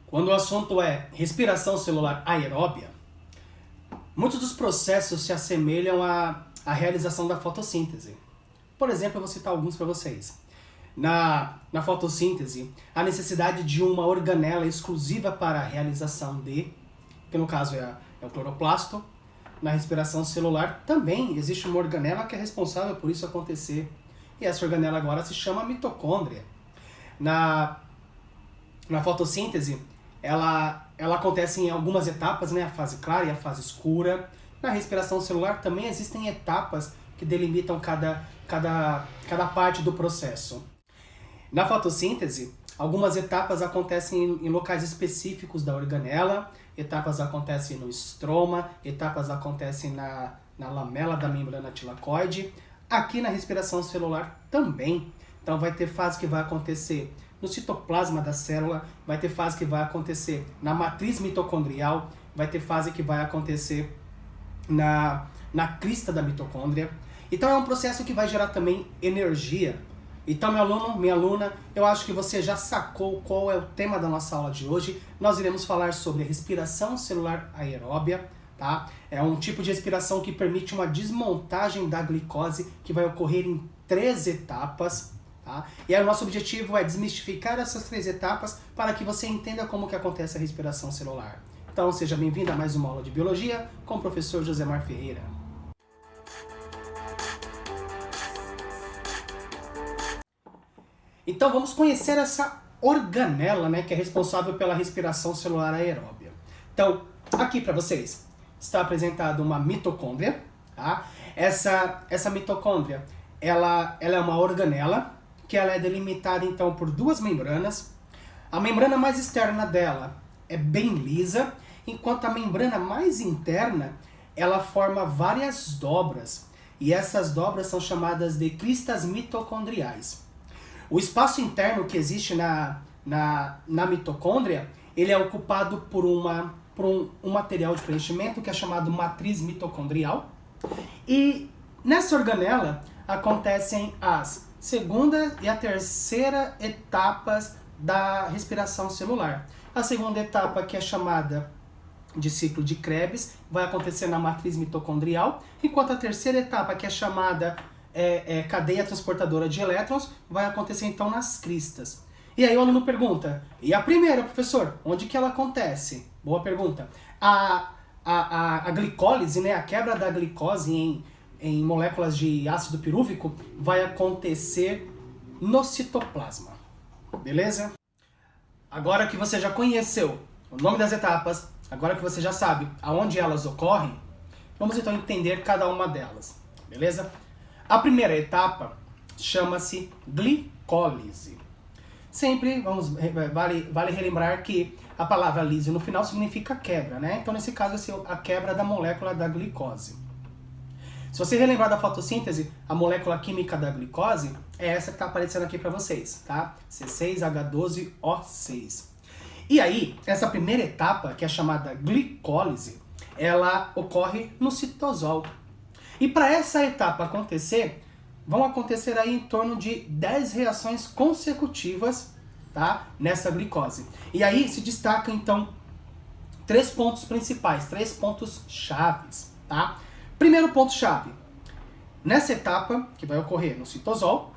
Quando o assunto é respiração celular aeróbia, muitos dos processos se assemelham à realização da fotossíntese. Por exemplo, eu vou citar alguns para vocês. Na fotossíntese, a necessidade de uma organela exclusiva para a realização que no caso é o cloroplasto. Na respiração celular também existe uma organela que é responsável por isso acontecer. E essa organela agora se chama mitocôndria. Na fotossíntese, ela acontece em algumas etapas, né? A fase clara e a fase escura. Na respiração celular também existem etapas que delimitam cada parte do processo. Na fotossíntese, algumas etapas acontecem em locais específicos da organela, etapas acontecem no estroma, etapas acontecem na lamela da membrana tilacoide. Aqui na respiração celular também. Então vai ter fase que vai acontecer no citoplasma da célula, vai ter fase que vai acontecer na matriz mitocondrial, vai ter fase que vai acontecer na crista da mitocôndria. Então é um processo que vai gerar também energia. Então, meu aluno, minha aluna, eu acho que você já sacou qual é o tema da nossa aula de hoje. Nós iremos falar sobre a respiração celular aeróbia, tá? É um tipo de respiração que permite uma desmontagem da glicose que vai ocorrer em 3 etapas, tá? E aí o nosso objetivo é desmistificar essas 3 etapas para que você entenda como que acontece a respiração celular. Então, seja bem-vindo a mais uma aula de Biologia com o professor Josemar Ferreira. Então vamos conhecer essa organela, né, que é responsável pela respiração celular aeróbia. Então, aqui para vocês está apresentada uma mitocôndria, tá? Essa mitocôndria, ela é uma organela que ela é delimitada então por 2 membranas. A membrana mais externa dela é bem lisa, enquanto a membrana mais interna ela forma várias dobras, e essas dobras são chamadas de cristas mitocondriais. O espaço interno que existe na mitocôndria, ele é ocupado por um material de preenchimento que é chamado matriz mitocondrial. E nessa organela acontecem as segunda e a terceira etapas da respiração celular. A segunda etapa, que é chamada de ciclo de Krebs, vai acontecer na matriz mitocondrial, enquanto a terceira etapa, que é chamada cadeia transportadora de elétrons, vai acontecer então nas cristas. E aí o aluno pergunta, e a primeira, professor, onde que ela acontece? Boa pergunta. A glicólise, né, a quebra da glicose em moléculas de ácido pirúvico, vai acontecer no citoplasma. Beleza? Agora que você já conheceu o nome das etapas, agora que você já sabe aonde elas ocorrem, vamos então entender cada uma delas. Beleza? A primeira etapa chama-se glicólise. Sempre vale relembrar que a palavra lise no final significa quebra, né? Então, nesse caso, é a quebra da molécula da glicose. Se você relembrar da fotossíntese, a molécula química da glicose é essa que está aparecendo aqui para vocês, tá? C6H12O6. E aí, essa primeira etapa, que é chamada glicólise, ela ocorre no citosol. E para essa etapa acontecer, vão acontecer aí em torno de 10 reações consecutivas, tá? Nessa glicose. E aí se destaca então 3 pontos principais, 3 pontos chaves, tá? Primeiro ponto chave. Nessa etapa, que vai ocorrer no citosol,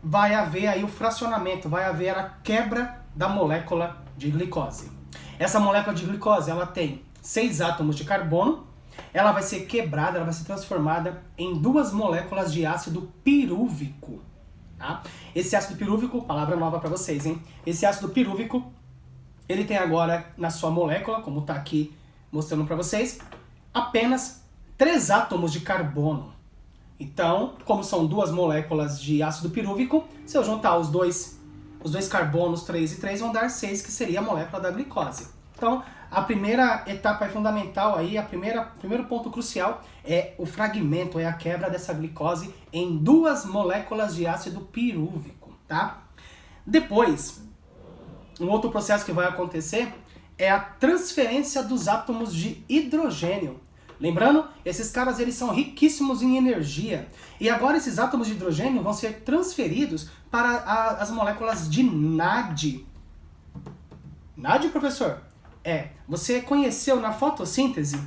vai haver aí o fracionamento, vai haver a quebra da molécula de glicose. Essa molécula de glicose, ela tem 6 átomos de carbono. Ela vai ser quebrada, ela vai ser transformada em 2 moléculas de ácido pirúvico. Tá? Esse ácido pirúvico, palavra nova para vocês, hein? Esse ácido pirúvico, ele tem agora na sua molécula, como está aqui mostrando para vocês, apenas 3 átomos de carbono. Então, como são 2 moléculas de ácido pirúvico, se eu juntar os dois carbonos, 3 e 3, vão dar 6, que seria a molécula da glicose. Então, a primeira etapa é fundamental aí, primeiro ponto crucial é o fragmento, é a quebra dessa glicose em 2 moléculas de ácido pirúvico, tá? Depois, um outro processo que vai acontecer é a transferência dos átomos de hidrogênio. Lembrando, esses caras eles são riquíssimos em energia. E agora esses átomos de hidrogênio vão ser transferidos para as moléculas de NAD. NAD, professor? Você conheceu na fotossíntese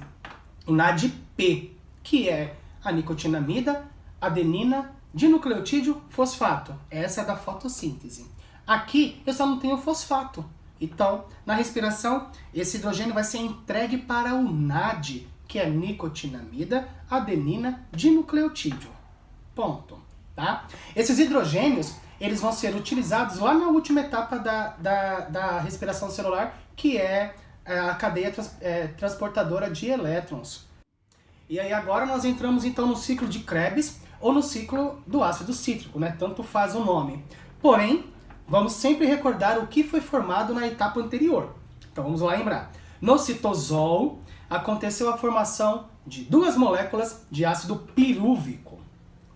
o NADP, que é a nicotinamida, adenina, dinucleotídeo, fosfato. Essa é da fotossíntese. Aqui eu só não tenho fosfato. Então, na respiração, esse hidrogênio vai ser entregue para o NAD, que é nicotinamida, adenina, dinucleotídeo. Ponto. Tá? Esses hidrogênios, eles vão ser utilizados lá na última etapa da respiração celular, que é a cadeia transportadora de elétrons. E aí agora nós entramos então no ciclo de Krebs ou no ciclo do ácido cítrico, né? Tanto faz o nome. Porém, vamos sempre recordar o que foi formado na etapa anterior. Então vamos lá lembrar. No citosol aconteceu a formação de 2 moléculas de ácido pirúvico,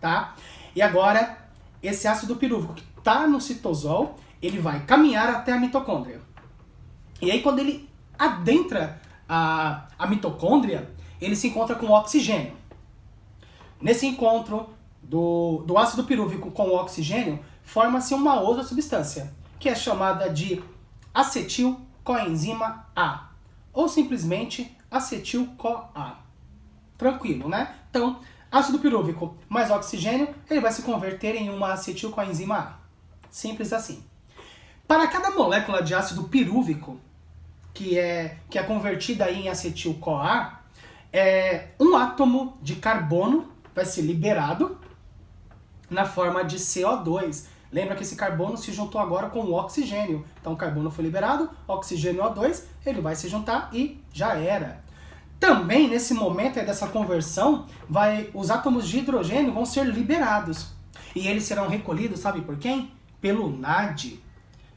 tá? E agora esse ácido pirúvico que está no citosol, ele vai caminhar até a mitocôndria. E aí quando ele adentra a mitocôndria, ele se encontra com oxigênio. Nesse encontro do ácido pirúvico com o oxigênio, forma-se uma outra substância, que é chamada de acetil-coenzima A, ou simplesmente acetil-CoA. Tranquilo, né? Então, ácido pirúvico mais oxigênio, ele vai se converter em uma acetil-coenzima A. Simples assim. Para cada molécula de ácido pirúvico, que é convertida aí em acetil-CoA, um átomo de carbono vai ser liberado na forma de CO2. Lembra que esse carbono se juntou agora com o oxigênio. Então o carbono foi liberado, oxigênio O2, ele vai se juntar e já era. Também nesse momento aí dessa conversão, os átomos de hidrogênio vão ser liberados. E eles serão recolhidos, sabe por quem? Pelo NAD.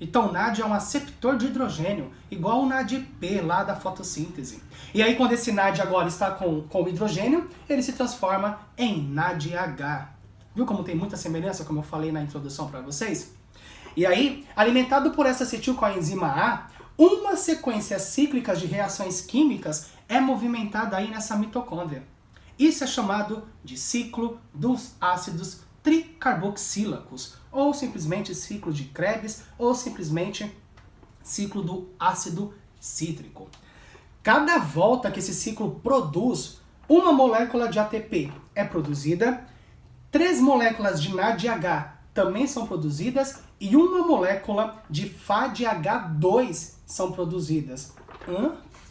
Então o NAD é um aceptor de hidrogênio, igual o NADP lá da fotossíntese. E aí quando esse NAD agora está com o hidrogênio, ele se transforma em NADH. Viu como tem muita semelhança, como eu falei na introdução para vocês? E aí, alimentado por essa acetilcoenzima A, uma sequência cíclica de reações químicas é movimentada aí nessa mitocôndria. Isso é chamado de ciclo dos ácidos tricarboxílacos, ou simplesmente ciclo de Krebs, ou simplesmente ciclo do ácido cítrico. Cada volta que esse ciclo produz, uma molécula de ATP é produzida, 3 moléculas de NADH também são produzidas e uma molécula de FADH2 são produzidas.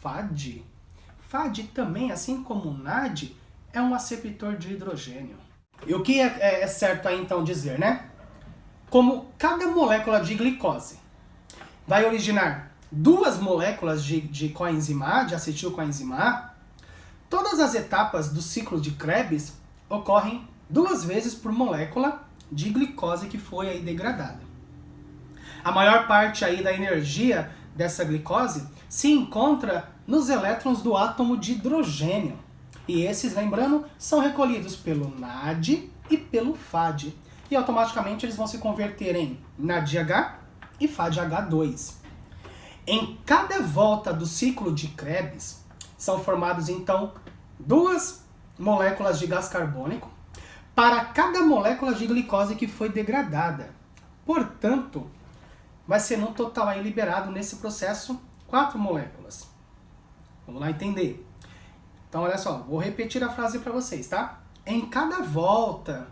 FAD? FAD também, assim como o NAD, é um aceptor de hidrogênio. E o que é certo aí então dizer, né? Como cada molécula de glicose vai originar 2 moléculas de coenzima A, de acetilcoenzima A, todas as etapas do ciclo de Krebs ocorrem 2 vezes por molécula de glicose que foi aí degradada. A maior parte aí da energia dessa glicose se encontra nos elétrons do átomo de hidrogênio. E esses, lembrando, são recolhidos pelo NAD e pelo FAD. E automaticamente eles vão se converter em NADH e FADH2. Em cada volta do ciclo de Krebs, são formados então 2 moléculas de gás carbônico para cada molécula de glicose que foi degradada. Portanto, vai ser no total aí liberado nesse processo 4 moléculas. Vamos lá entender. Então, olha só, vou repetir a frase para vocês, tá? Em cada volta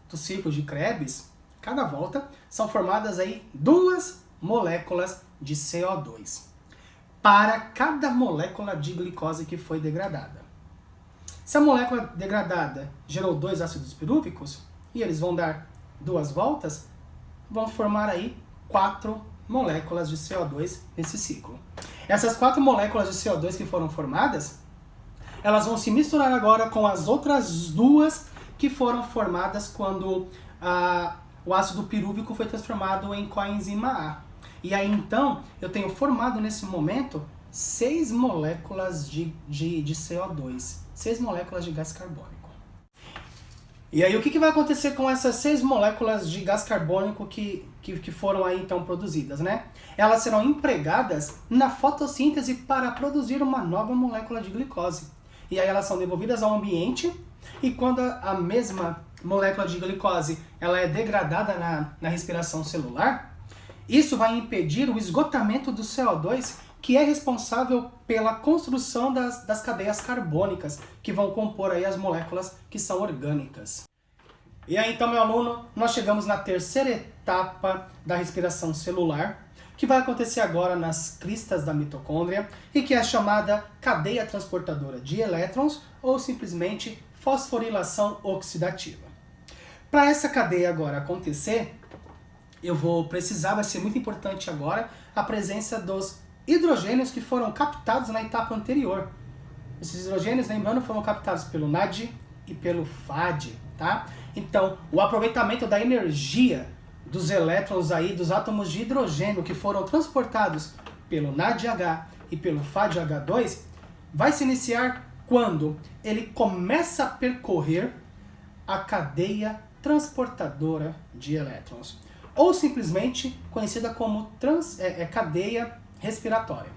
do ciclo de Krebs, cada volta, são formadas aí 2 moléculas de CO2 para cada molécula de glicose que foi degradada. Se a molécula degradada gerou 2 ácidos pirúvicos, e eles vão dar 2 voltas, vão formar aí 4 moléculas de CO2 nesse ciclo. Essas 4 moléculas de CO2 que foram formadas, elas vão se misturar agora com as outras 2 que foram formadas quando o ácido pirúvico foi transformado em coenzima A. E aí então, eu tenho formado nesse momento 6 moléculas de CO2, 6 moléculas de gás carbônico. E aí o que vai acontecer com essas 6 moléculas de gás carbônico que foram aí então produzidas, né? Elas serão empregadas na fotossíntese para produzir uma nova molécula de glicose. E aí elas são devolvidas ao ambiente, e quando a mesma molécula de glicose ela é degradada na respiração celular, Isso vai impedir o esgotamento do CO2, que é responsável pela construção das cadeias carbônicas, que vão compor aí as moléculas que são orgânicas. E aí então, meu aluno, nós chegamos na terceira etapa da respiração celular, que vai acontecer agora nas cristas da mitocôndria e que é chamada cadeia transportadora de elétrons ou simplesmente fosforilação oxidativa. Para essa cadeia agora acontecer, vai ser muito importante agora a presença dos hidrogênios que foram captados na etapa anterior. Esses hidrogênios, lembrando, foram captados pelo NAD e pelo FAD, tá? Então, o aproveitamento da energia dos elétrons aí, dos átomos de hidrogênio que foram transportados pelo NADH e pelo FADH2, vai se iniciar quando ele começa a percorrer a cadeia transportadora de elétrons, ou simplesmente conhecida como cadeia respiratória,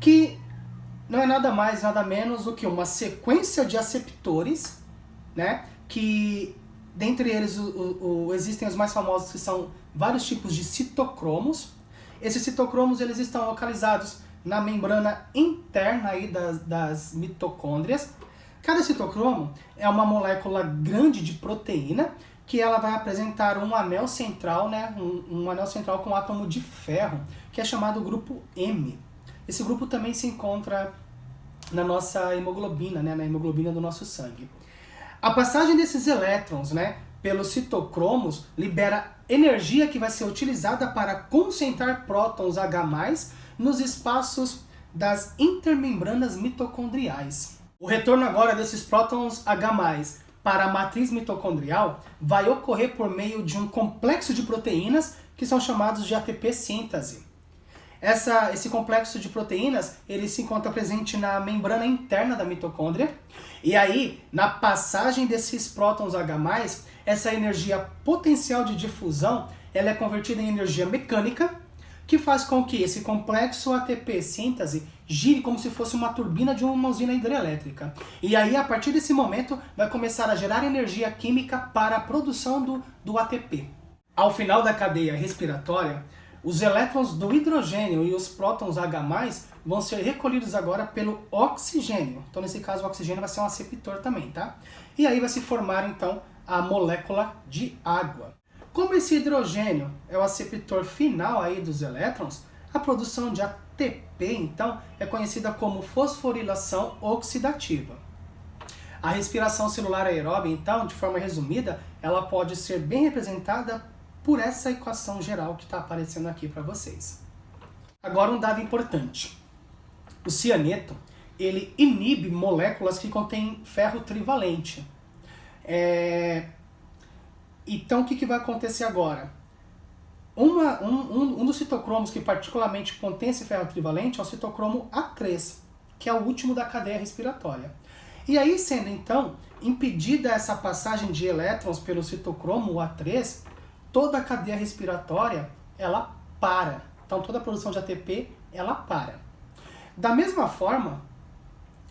que não é nada mais, nada menos do que uma sequência de aceptores, né, que dentre eles existem os mais famosos, que são vários tipos de citocromos. Esses citocromos eles estão localizados na membrana interna aí das mitocôndrias. Cada citocromo é uma molécula grande de proteína que ela vai apresentar um anel central, né, um anel central com um átomo de ferro, que é chamado grupo M. Esse grupo também se encontra na nossa hemoglobina, né, na hemoglobina do nosso sangue. A passagem desses elétrons, né, pelos citocromos libera energia que vai ser utilizada para concentrar prótons H+, nos espaços das intermembranas mitocondriais. O retorno agora desses prótons H+, para a matriz mitocondrial vai ocorrer por meio de um complexo de proteínas que são chamados de ATP síntese. Esse complexo de proteínas ele se encontra presente na membrana interna da mitocôndria, e aí, na passagem desses prótons H+, essa energia potencial de difusão ela é convertida em energia mecânica, que faz com que esse complexo ATP síntese gire como se fosse uma turbina de uma usina hidrelétrica. E aí, a partir desse momento, vai começar a gerar energia química para a produção do ATP. Ao final da cadeia respiratória, os elétrons do hidrogênio e os prótons H+, vão ser recolhidos agora pelo oxigênio. Então, nesse caso, o oxigênio vai ser um aceptor também, tá? E aí vai se formar, então, a molécula de água. Como esse hidrogênio é o aceptor final aí dos elétrons, a produção de ATP, então, é conhecida como fosforilação oxidativa. A respiração celular aeróbica, então, de forma resumida, ela pode ser bem representada por essa equação geral que está aparecendo aqui para vocês. Agora um dado importante. O cianeto, ele inibe moléculas que contêm ferro trivalente. Então o que vai acontecer agora? Um dos citocromos que particularmente contém esse ferro trivalente é o citocromo A3, que é o último da cadeia respiratória. E aí, sendo então impedida essa passagem de elétrons pelo citocromo A3, toda a cadeia respiratória, ela para. Então, toda a produção de ATP, ela para. Da mesma forma,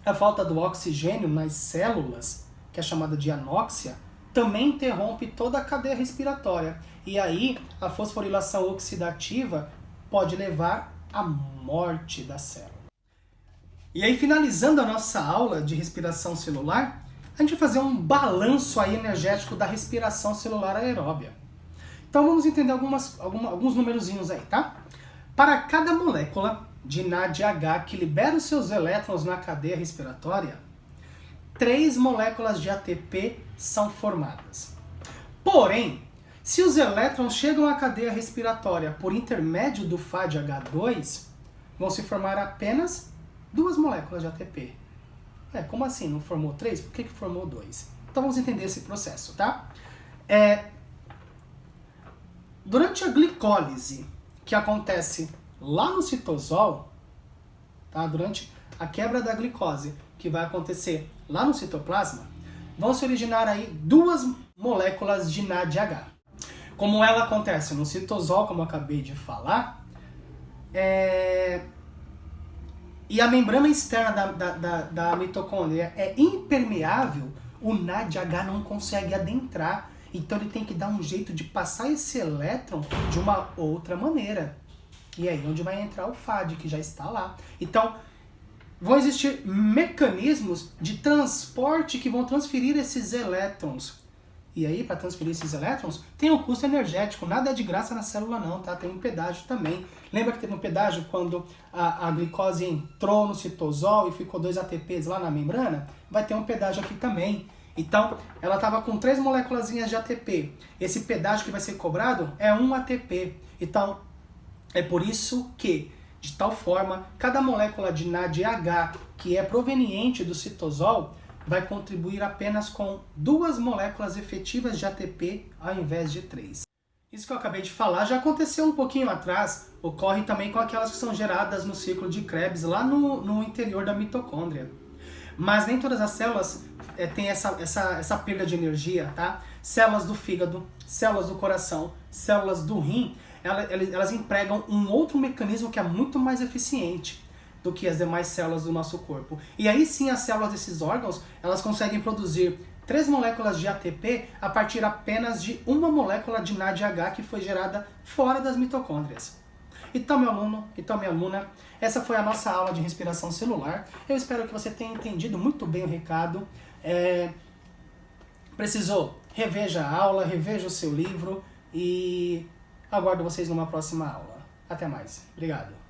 a falta do oxigênio nas células, que é chamada de anóxia, também interrompe toda a cadeia respiratória. E aí, a fosforilação oxidativa pode levar à morte da célula. E aí, finalizando a nossa aula de respiração celular, a gente vai fazer um balanço aí energético da respiração celular aeróbia. Então vamos entender alguns numerozinhos aí, tá? Para cada molécula de NADH que libera os seus elétrons na cadeia respiratória, 3 moléculas de ATP são formadas. Porém, se os elétrons chegam à cadeia respiratória por intermédio do FADH2, vão se formar apenas 2 moléculas de ATP. Como assim? Não formou 3? Por que formou 2? Então vamos entender esse processo, tá? Durante a glicólise, que acontece lá no citosol, tá? Durante a quebra da glicose, que vai acontecer lá no citoplasma, vão se originar aí 2 moléculas de NADH. Como ela acontece no citosol, como eu acabei de falar, e a membrana externa da mitocôndria é impermeável, o NADH não consegue adentrar. Então ele tem que dar um jeito de passar esse elétron de uma outra maneira. E aí onde vai entrar o FAD, que já está lá. Então, vão existir mecanismos de transporte que vão transferir esses elétrons. E aí, para transferir esses elétrons, tem um custo energético. Nada é de graça na célula não, tá? Tem um pedágio também. Lembra que teve um pedágio quando a glicose entrou no citosol e ficou 2 ATPs lá na membrana? Vai ter um pedágio aqui também. Então, ela estava com 3 moléculazinhas de ATP. Esse pedágio que vai ser cobrado é 1 ATP. Então, é por isso que, de tal forma, cada molécula de NADH que é proveniente do citosol vai contribuir apenas com 2 moléculas efetivas de ATP ao invés de 3. Isso que eu acabei de falar já aconteceu um pouquinho atrás, ocorre também com aquelas que são geradas no ciclo de Krebs, lá no interior da mitocôndria. Mas nem todas as células têm essa perda de energia, tá? Células do fígado, células do coração, células do rim, elas empregam um outro mecanismo que é muito mais eficiente do que as demais células do nosso corpo. E aí sim as células desses órgãos, elas conseguem produzir 3 moléculas de ATP a partir apenas de uma molécula de NADH que foi gerada fora das mitocôndrias. Então, meu aluno, então minha aluna, essa foi a nossa aula de respiração celular. Eu espero que você tenha entendido muito bem o recado. Precisou? Reveja a aula, reveja o seu livro e aguardo vocês numa próxima aula. Até mais. Obrigado.